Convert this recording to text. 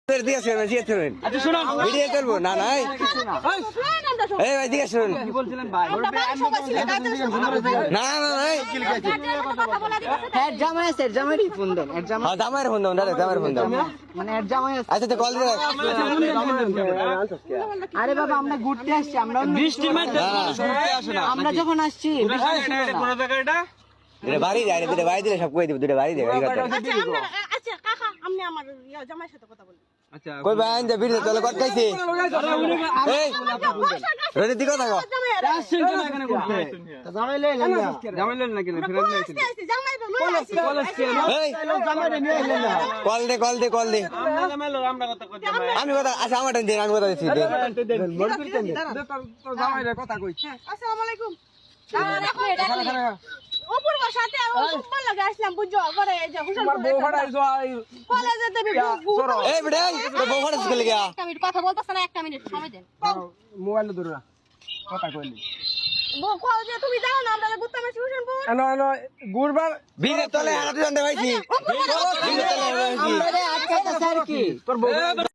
আচ্ছা শোনো ভিডিও করবো না নাই এই ভাই দিকে শুনুন কি বলছিলেন ভাই না না নাই হ্যাঁ জামাই আছে জামাইরই ফোন দেন হ্যাঁ জামাইয়ের ফোন দাও দাদা জামাইয়ের ফোন দাও মানে এর জামাই আছে আচ্ছা তো কল দে আরে বাবা আমরা ঘুরতে আসছি আমরা বৃষ্টির মধ্যে ঘুরতে আসে না আমরা যখন আসছি কোন জায়গা এটা এটা বাড়ি যায় দুটো বাড়ি দিলে সব কই দিব দুটো বাড়ি দেবে এই কথা আচ্ছা কাকা আপনি আমার জামাইয়ের সাথে কথা বলুন আচ্ছা কই ভাই আইন ভিডিও চলে করতেছি এই রেডি দিকে থাকো আসছেন কেন এখানে ঘুরতে জামাই লই লাগা জামাই লেন না কেন ফেরান না জামাই তো লই আসি এই জামাই রে নিয়ে আইলেন না কল দে আমরা জামাই লো আমরা কথা কই জামাই আমি কথা আচ্ছা আমার দিন আমি কথা দিচ্ছি তো জামাই রে কথা কই আসসালামু আলাইকুম অপূর্ব সাথে খুব লাগে আসলাম বুঝছো পরে এই যে হুসেনপুর বউ ফাড়াই কলেজে দেবি এই বেটা তো বউ ফাড়া স্কুলে গিয়া একটা মিনিট কথা বলতেছ না একটা মিনিট সময় দেন মোবাইল ধরে কথা কইলি কলেজে তুমি জানো না আমরা বুঝতাম হুসেনপুর এনো গুরবার বীরের তলে হাতে জানতে পাইছি বীরের তলে আমরা আটকাইতে স্যার কি তোর বউ